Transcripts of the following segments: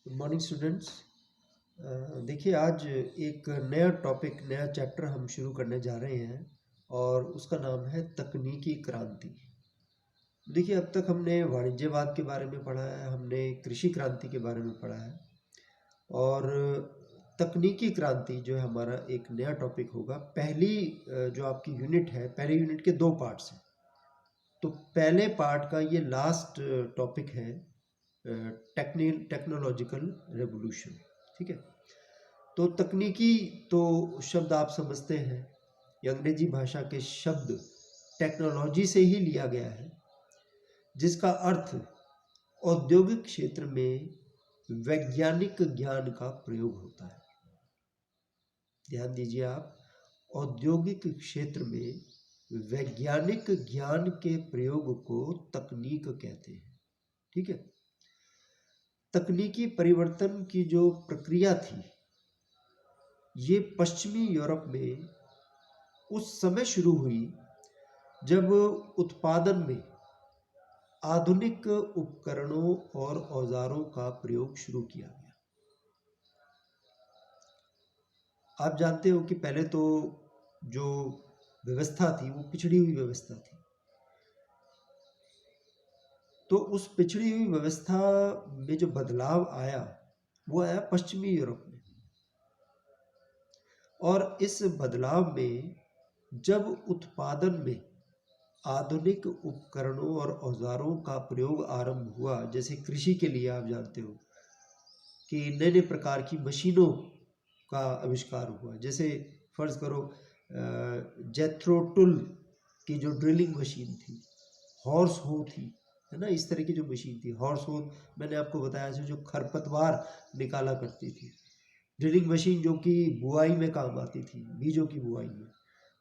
Good morning students. देखिए, आज एक नया टॉपिक, नया चैप्टर हम शुरू करने जा रहे हैं और उसका नाम है तकनीकी क्रांति। देखिए, अब तक हमने वाणिज्यवाद के बारे में पढ़ा है, हमने कृषि क्रांति के बारे में पढ़ा है और तकनीकी क्रांति जो है हमारा एक नया टॉपिक होगा। पहली जो आपकी यूनिट है, पहले यूनिट के दो पार्ट्स हैं। तो पहले पार्ट का ये लास्ट टॉपिक है, टेक्नोलॉजिकल रेवोल्यूशन। ठीक है। तो तकनीकी तो शब्द आप समझते हैं, ये अंग्रेजी भाषा के शब्द टेक्नोलॉजी से ही लिया गया है, जिसका अर्थ औद्योगिक क्षेत्र में वैज्ञानिक ज्ञान का प्रयोग होता है। ध्यान दीजिए आप, औद्योगिक क्षेत्र में वैज्ञानिक ज्ञान के प्रयोग को तकनीक कहते हैं। ठीक है। तकनीकी परिवर्तन की जो प्रक्रिया थी, ये पश्चिमी यूरोप में उस समय शुरू हुई जब उत्पादन में आधुनिक उपकरणों और औजारों का प्रयोग शुरू किया गया। आप जानते हो कि पहले तो जो व्यवस्था थी वो पिछड़ी हुई व्यवस्था थी। तो उस पिछड़ी हुई व्यवस्था में जो बदलाव आया वो आया पश्चिमी यूरोप में। और इस बदलाव में जब उत्पादन में आधुनिक उपकरणों और औजारों का प्रयोग आरंभ हुआ, जैसे कृषि के लिए आप जानते हो कि नए नए प्रकार की मशीनों का आविष्कार हुआ। जैसे फर्ज करो जेथरो टुल की जो ड्रिलिंग मशीन थी, हॉर्स हो थी, है ना, इस तरह की जो मशीन थी। हॉर्स हो मैंने आपको बताया था, जो खरपतवार निकाला करती थी। ड्रिलिंग मशीन जो कि बुआई में काम आती थी, बीजों की बुआई में।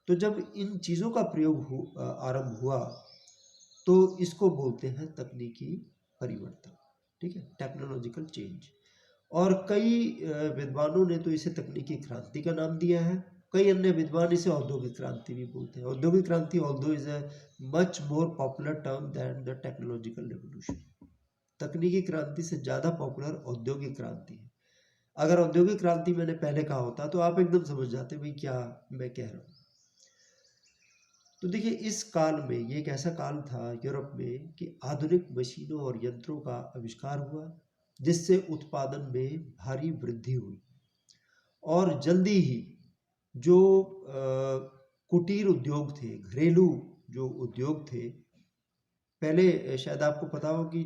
तो जब इन चीज़ों का प्रयोग आरंभ हुआ तो इसको बोलते हैं तकनीकी परिवर्तन। ठीक है, टेक्नोलॉजिकल चेंज। और कई विद्वानों ने तो इसे तकनीकी क्रांति का नाम दिया है। कई अन्य विद्वान इसे औद्योगिक क्रांति भी बोलते हैं। औद्योगिक क्रांति although is a much more popular term than the technological revolution. तकनीकी क्रांति से ज़्यादा पॉपुलर औद्योगिक क्रांति है। अगर औद्योगिक क्रांति मैंने पहले कहा होता तो आप एकदम समझ जाते भाई क्या मैं कह रहा हूँ। तो देखिए, इस काल में, ये एक ऐसा काल था यूरोप में कि आधुनिक मशीनों और यंत्रों का आविष्कार हुआ, जिससे उत्पादन में भारी वृद्धि हुई। और जल्दी ही जो कुटीर उद्योग थे, घरेलू जो उद्योग थे, पहले शायद आपको पता हो कि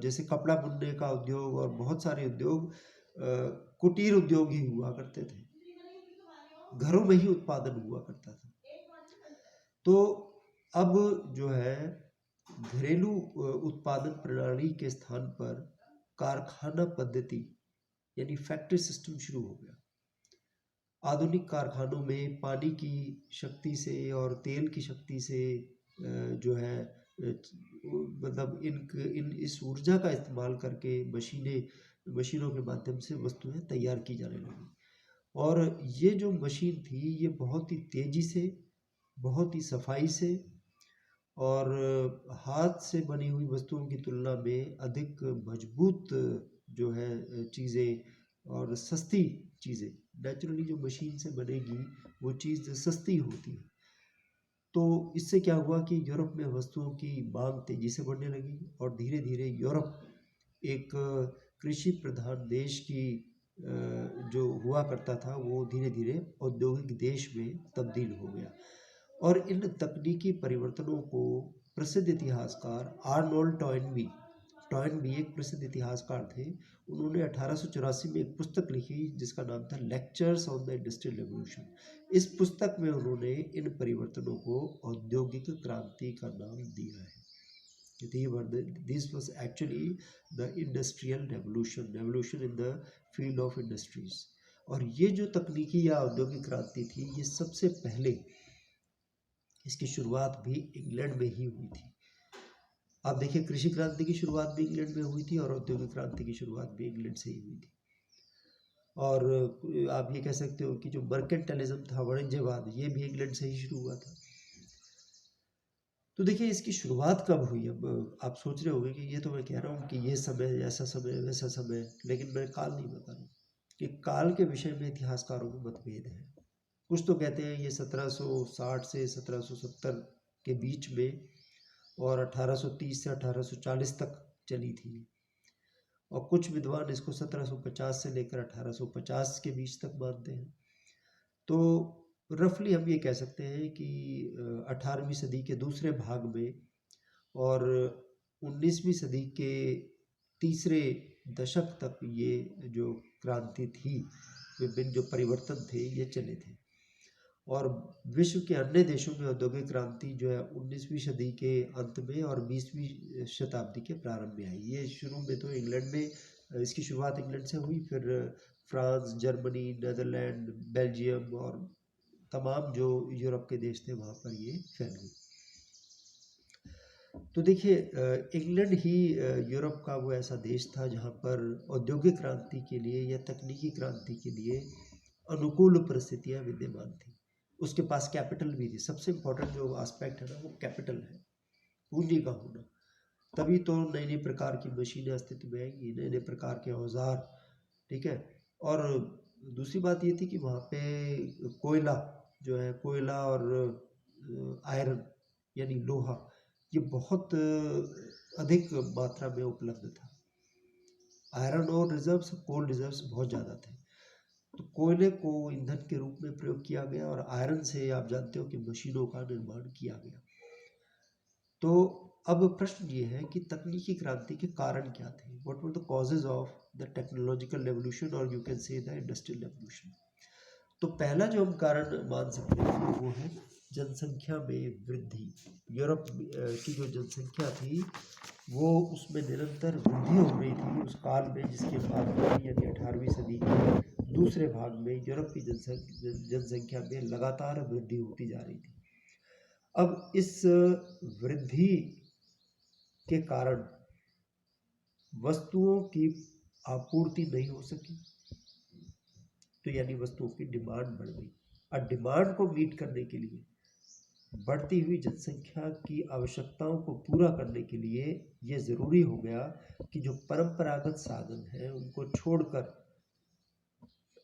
जैसे कपड़ा बुनने का उद्योग और बहुत सारे उद्योग कुटीर उद्योग ही हुआ करते थे, घरों में ही उत्पादन हुआ करता था। तो अब जो है घरेलू उत्पादन प्रणाली के स्थान पर कारखाना पद्धति यानी फैक्ट्री सिस्टम शुरू हो गया। आधुनिक कारखानों में पानी की शक्ति से और तेल की शक्ति से जो है मतलब इन इस ऊर्जा का इस्तेमाल करके मशीनों के माध्यम से वस्तुएं तैयार की जाने लगी। और ये जो मशीन थी, ये बहुत ही तेजी से, बहुत ही सफाई से और हाथ से बनी हुई वस्तुओं की तुलना में अधिक मजबूत जो है चीज़ें और सस्ती चीज़ें, नेचुरली जो मशीन से बनेगी वो चीज़ सस्ती होती है। तो इससे क्या हुआ कि यूरोप में वस्तुओं की मांग तेजी से बढ़ने लगी और धीरे धीरे यूरोप एक कृषि प्रधान देश की जो हुआ करता था वो धीरे धीरे औद्योगिक देश में तब्दील हो गया। और इन तकनीकी परिवर्तनों को प्रसिद्ध इतिहासकार आर्नोल्ड टॉयनबी एक प्रसिद्ध इतिहासकार थे। उन्होंने 1884 में एक पुस्तक लिखी जिसका नाम था lectures on the industrial revolution. इस पुस्तक में उन्होंने इन परिवर्तनों को औद्योगिक क्रांति का नाम दिया है। This was actually the industrial revolution in the field of industries। और ये जो तकनीकी या औद्योगिक क्रांति थी, ये सबसे पहले इसकी शुरुआत भी इंग्लैंड में ही हुई थी। आप देखिए, कृषि क्रांति की शुरुआत भी इंग्लैंड में हुई थी और औद्योगिक क्रांति की शुरुआत भी इंग्लैंड से ही हुई थी। और आप ये कह सकते हो कि जो मर्केंटाइलिज्म था, वाणिज्यवाद, ये भी इंग्लैंड से ही शुरू हुआ था। तो देखिए इसकी शुरुआत कब हुई? अब आप सोच रहे होंगे कि ये तो मैं कह रहा हूँ कि ये समय, ऐसा समय, वैसा समय, लेकिन मैं काल नहीं बता रहा हूँ कि काल के विषय में इतिहासकारों में मतभेद है। कुछ तो कहते हैं ये 1760 से 1770 के बीच में और 1830 से 1840 तक चली थी, और कुछ विद्वान इसको 1750 से लेकर 1850 के बीच तक मानते हैं। तो रफली हम ये कह सकते हैं कि 18वीं सदी के दूसरे भाग में और 19वीं सदी के तीसरे दशक तक ये जो क्रांति थी, विभिन्न जो परिवर्तन थे, ये चले थे। और विश्व के अन्य देशों में औद्योगिक क्रांति जो है 19वीं सदी के अंत में और 20वीं शताब्दी के प्रारंभ में आई। ये शुरू में तो इंग्लैंड में इसकी शुरुआत इंग्लैंड से हुई, फिर फ्रांस, जर्मनी, नीदरलैंड, बेल्जियम और तमाम जो यूरोप के देश थे वहाँ पर ये फैल गई। तो देखिए इंग्लैंड ही यूरोप का वो ऐसा देश था जहाँ पर औद्योगिक क्रांति के लिए या तकनीकी क्रांति के लिए अनुकूल परिस्थितियाँ विद्यमान थी। उसके पास कैपिटल भी थी। सबसे इम्पोर्टेंट जो एस्पेक्ट है ना, वो कैपिटल है, पूंजी का होना। तभी तो नई नई प्रकार की मशीनें अस्तित्व में आएंगी, नए नए प्रकार के औजार, ठीक है। और दूसरी बात ये थी कि वहाँ पे कोयला जो है, कोयला और आयरन यानी लोहा, ये बहुत अधिक मात्रा में उपलब्ध था। आयरन और रिजर्व्स, कोल रिजर्व्स बहुत ज़्यादा थे। तो कोयले को ईंधन के रूप में प्रयोग किया गया और आयरन से आप जानते हो कि मशीनों का निर्माण किया गया। तो अब प्रश्न ये है कि तकनीकी क्रांति के कारण क्या थे? What were the causes of the technological revolution, और you can say the industrial revolution. तो पहला जो हम कारण मान सकते हैं वो है जनसंख्या में वृद्धि। यूरोप की जो जनसंख्या थी वो उसमें निरंतर वृद्धि हो रही थी उस काल में, जिसके बाद यानी 18वीं सदी के दूसरे भाग में यूरोप की जनसंख्या में लगातार वृद्धि होती जा रही थी। अब इस वृद्धि के कारण वस्तुओं की आपूर्ति नहीं हो सकी, तो यानी वस्तुओं की डिमांड बढ़ गई। और डिमांड को मीट करने के लिए, बढ़ती हुई जनसंख्या की आवश्यकताओं को पूरा करने के लिए ये ज़रूरी हो गया कि जो परंपरागत साधन हैं उनको छोड़कर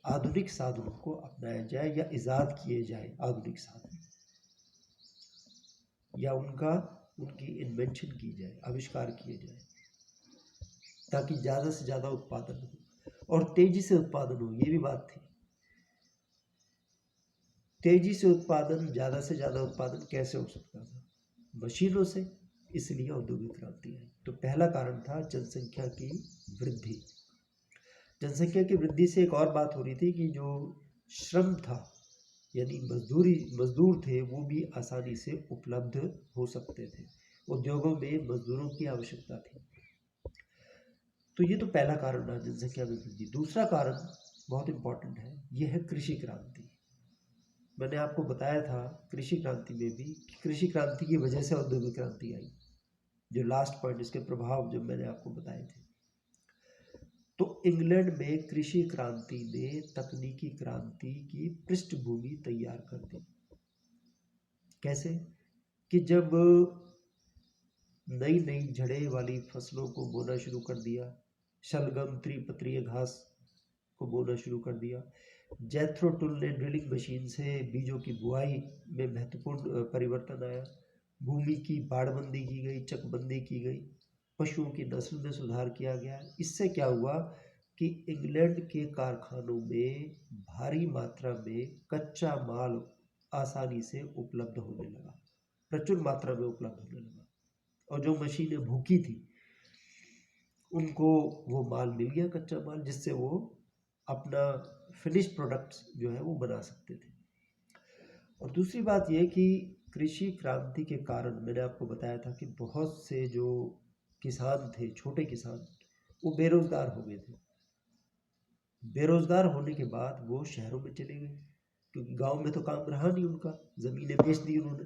आधुनिक साधनों को अपनाया जाए या इजाद किए जाए आधुनिक साधन, या उनकी इन्वेंशन की जाए, आविष्कार किए जाए, ताकि ज़्यादा से ज़्यादा उत्पादन हो और तेज़ी से उत्पादन हो। ये भी बात थी, तेजी से उत्पादन, ज़्यादा से ज़्यादा उत्पादन कैसे हो सकता था? मशीनों से। इसलिए औद्योगिक क्रांति आई। तो पहला कारण था जनसंख्या की वृद्धि। जनसंख्या की वृद्धि से एक और बात हो रही थी कि जो श्रम था, यानी मजदूर थे, वो भी आसानी से उपलब्ध हो सकते थे। उद्योगों में मजदूरों की आवश्यकता थी। तो ये तो पहला कारण रहा, जनसंख्या में वृद्धि। दूसरा कारण बहुत इंपॉर्टेंट है, ये है कृषि क्रांति। मैंने आपको बताया था कृषि क्रांति में भी कि कृषि क्रांति की वजह से औद्योगिक क्रांति आई। जो लास्ट पॉइंट, इसके प्रभाव जो मैंने आपको बताए थे। तो इंग्लैंड में कृषि क्रांति ने तकनीकी क्रांति की पृष्ठभूमि तैयार कर दी। कैसे? कि जब नई नई जड़ें वाली फसलों को बोना शुरू कर दिया, शलगम, त्रिपत्रीय घास को बोना शुरू कर दिया, जैथरो टुल ने ड्रिलिंग मशीन से बीजों की बुआई में महत्वपूर्ण परिवर्तन आया, भूमि की बाड़बंदी की गई, चकबंदी की गई, पशुओं की नस्ल में सुधार किया गया। इससे क्या हुआ कि इंग्लैंड के कारखानों में भारी मात्रा में कच्चा माल आसानी से उपलब्ध होने लगा, प्रचुर मात्रा में उपलब्ध होने लगा, और जो मशीनें भूखी थी उनको वो माल मिल गया, कच्चा माल, जिससे वो अपना फिनिश प्रोडक्ट्स जो है वो बना सकते थे। और दूसरी बात ये कि कृषि क्रांति के कारण मैंने आपको बताया था कि बहुत से जो किसान थे, छोटे किसान, वो बेरोजगार हो गए थे। बेरोजगार होने के बाद वो शहरों में चले गए, क्योंकि गांव में तो काम रहा नहीं उनका, ज़मीनें बेच दी उन्होंने।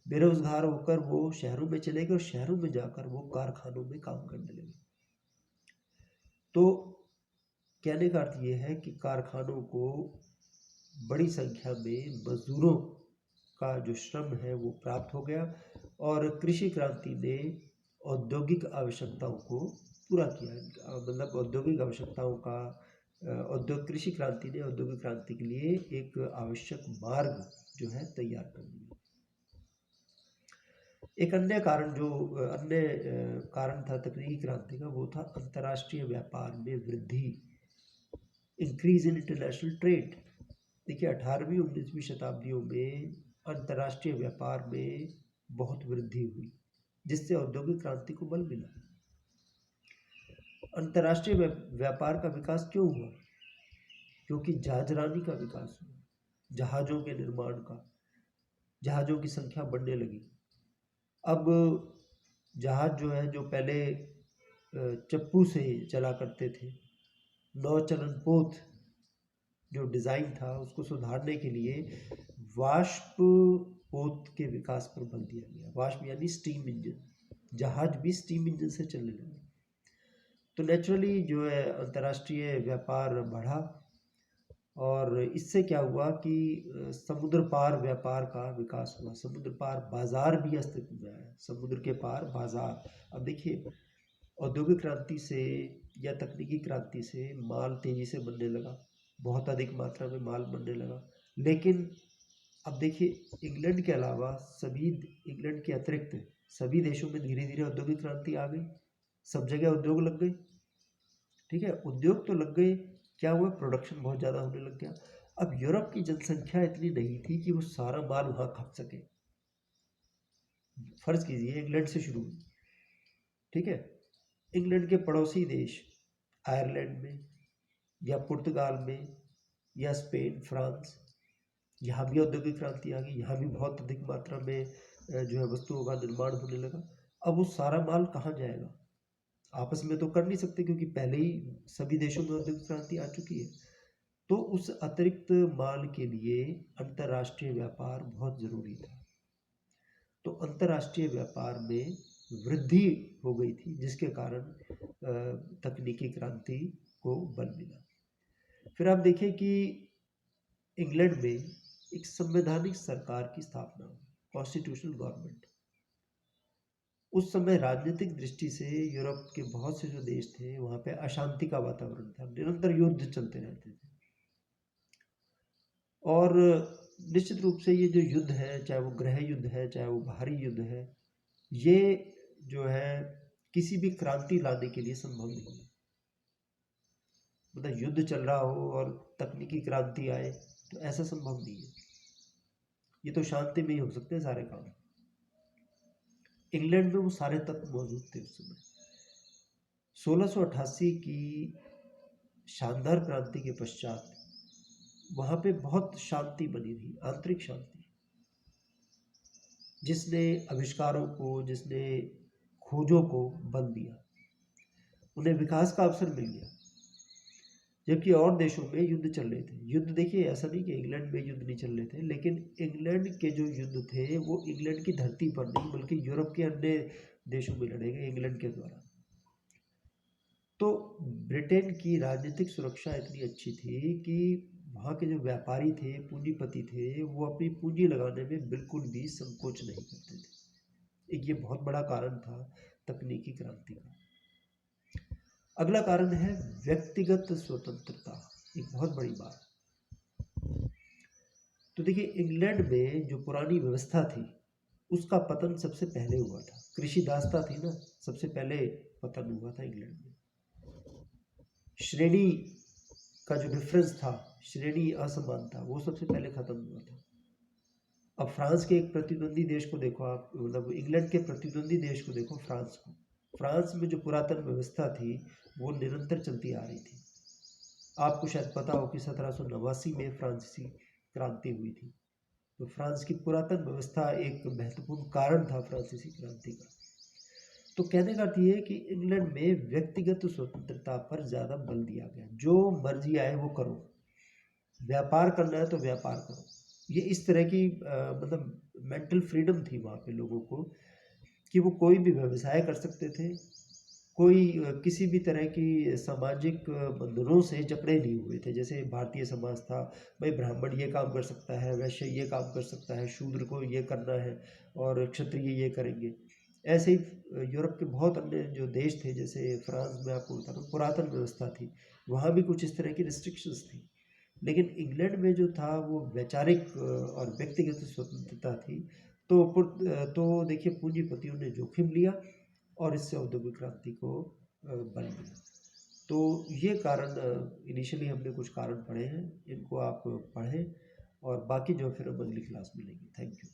बेरोजगार होकर वो शहरों में चले गए और शहरों में जाकर वो कारखानों में काम करने लगे। तो कहने का अर्थ ये है कि कारखानों को बड़ी संख्या में मजदूरों का जो श्रम है वो प्राप्त हो गया और कृषि क्रांति ने औद्योगिक आवश्यकताओं को पूरा किया। मतलब औद्योगिक आवश्यकताओं का कृषि क्रांति ने औद्योगिक क्रांति के लिए एक आवश्यक मार्ग जो है तैयार कर दिया। एक अन्य कारण था तकनीकी क्रांति का, वो था अंतर्राष्ट्रीय व्यापार में वृद्धि, इंक्रीज इन इंटरनेशनल ट्रेड। देखिए 18वीं 19वीं शताब्दियों में अंतर्राष्ट्रीय व्यापार में बहुत वृद्धि हुई, जिससे औद्योगिक क्रांति को बल मिला। अंतर्राष्ट्रीय व्यापार का विकास क्यों हुआ? क्योंकि जहाजरानी का विकास हुआ, जहाज़ों के निर्माण का, जहाज़ों की संख्या बढ़ने लगी। अब जहाज़ जो है, जो पहले चप्पू से चला करते थे, नौचलन पोत जो डिज़ाइन था उसको सुधारने के लिए वाष्प पोत के विकास पर बल दिया गया। वाष्प यानी स्टीम इंजन, जहाज भी स्टीम इंजन से चलने लगे। तो नेचुरली जो है अंतर्राष्ट्रीय व्यापार बढ़ा और इससे क्या हुआ कि समुद्र पार व्यापार का विकास हुआ, समुद्र पार बाजार भी अस्तित्व में आया, समुद्र के पार बाजार। अब देखिए औद्योगिक क्रांति से या तकनीकी क्रांति से माल तेजी से बनने लगा, बहुत अधिक मात्रा में माल बनने लगा। लेकिन अब देखिए इंग्लैंड के अलावा इंग्लैंड के अतिरिक्त सभी देशों में धीरे धीरे औद्योगिक क्रांति आ गई, सब जगह उद्योग लग गए। ठीक है, उद्योग तो लग गए, क्या हुआ, प्रोडक्शन बहुत ज़्यादा होने लग गया। अब यूरोप की जनसंख्या इतनी नहीं थी कि वो सारा माल वहाँ खप सके। फर्ज कीजिए इंग्लैंड से शुरू, ठीक है, इंग्लैंड के पड़ोसी देश आयरलैंड में या पुर्तगाल में या स्पेन, फ्रांस, यहाँ भी औद्योगिक क्रांति आ गई, यहाँ भी बहुत अधिक मात्रा में जो है वस्तुओं का निर्माण होने लगा। अब वो सारा माल कहाँ जाएगा? आपस में तो कर नहीं सकते क्योंकि पहले ही सभी देशों में औद्योगिक क्रांति आ चुकी है। तो उस अतिरिक्त माल के लिए अंतर्राष्ट्रीय व्यापार बहुत जरूरी था। तो अंतर्राष्ट्रीय व्यापार में वृद्धि हो गई थी, जिसके कारण तकनीकी क्रांति को बल मिला। फिर आप देखिए कि इंग्लैंड में एक संवैधानिक सरकार की स्थापना हुई, कॉन्स्टिट्यूशनल गवर्नमेंट। उस समय राजनीतिक दृष्टि से यूरोप के बहुत से जो देश थे वहाँ पे अशांति का वातावरण था, निरंतर युद्ध चलते रहते थे। और निश्चित रूप से ये जो युद्ध है, चाहे वो गृह युद्ध है, चाहे वो बाहरी युद्ध है, ये जो है किसी भी क्रांति लाने के लिए संभव नहीं है। मतलब युद्ध चल रहा हो और तकनीकी क्रांति आए तो ऐसा संभव नहीं है। ये तो शांति में ही हो सकते हैं सारे काम। इंग्लैंड में वो सारे तत्व मौजूद थे उस समय। 1688 की शानदार क्रांति के पश्चात वहाँ पे बहुत शांति बनी रही, आंतरिक शांति, जिसने आविष्कारों को, जिसने खोजों को बल दिया, उन्हें विकास का अवसर मिल गया। जबकि और देशों में युद्ध चल रहे थे। युद्ध देखिए, ऐसा नहीं कि इंग्लैंड में युद्ध नहीं चल रहे थे, लेकिन इंग्लैंड के जो युद्ध थे वो इंग्लैंड की धरती पर नहीं बल्कि यूरोप के अन्य देशों में लड़े गए इंग्लैंड के द्वारा। तो ब्रिटेन की राजनीतिक सुरक्षा इतनी अच्छी थी कि वहाँ के जो व्यापारी थे, पूंजीपति थे, वो अपनी पूंजी लगाने में बिल्कुल भी संकोच नहीं करते थे। एक ये बहुत बड़ा कारण था तकनीकी क्रांति का। अगला कारण है व्यक्तिगत स्वतंत्रता, एक बहुत बड़ी बात। तो देखिए इंग्लैंड में जो पुरानी व्यवस्था थी उसका पतन सबसे पहले हुआ था। कृषि दासता थी ना, सबसे पहले पतन हुआ था इंग्लैंड में। श्रेणी का जो डिफरेंस था, श्रेणी असमानता, वो सबसे पहले खत्म हुआ था। अब फ्रांस के एक प्रतिद्वंदी देश को देखो आप, मतलब इंग्लैंड के प्रतिद्वंदी देश को देखो, फ्रांस को। फ्रांस में जो पुरातन व्यवस्था थी वो निरंतर चलती आ रही थी। आपको शायद पता हो कि 1789 में फ्रांसीसी क्रांति हुई थी। तो फ्रांस की पुरातन व्यवस्था एक महत्वपूर्ण कारण था फ्रांसीसी क्रांति का। तो कहने का अर्थ ये है कि इंग्लैंड में व्यक्तिगत स्वतंत्रता पर ज़्यादा बल दिया गया। जो मर्जी आए वो करो, व्यापार करना है तो व्यापार करो। ये इस तरह की मतलब मेंटल फ्रीडम थी वहाँ पे लोगों को कि वो कोई भी व्यवसाय कर सकते थे कोई किसी भी तरह की सामाजिक बंधनों से जकड़े नहीं हुए थे। जैसे भारतीय समाज था, भाई ब्राह्मण ये काम कर सकता है, वैश्य ये काम कर सकता है, शूद्र को ये करना है और क्षत्रिय ये करेंगे। ऐसे ही यूरोप के बहुत अन्य जो देश थे, जैसे फ्रांस में आपको बता रहा हूँ पुरातन व्यवस्था थी, वहाँ भी कुछ इस तरह की रिस्ट्रिक्शंस थी। लेकिन इंग्लैंड में जो था वो वैचारिक और व्यक्तिगत स्वतंत्रता थी। तो देखिए पूंजीपतियों ने जोखिम लिया और इससे औद्योगिक क्रांति को बल मिला। तो ये कारण इनिशियली हमने कुछ कारण पढ़े हैं, इनको आप पढ़ें और बाकी जो फिर हम अगली क्लास में लेंगे। Thank you.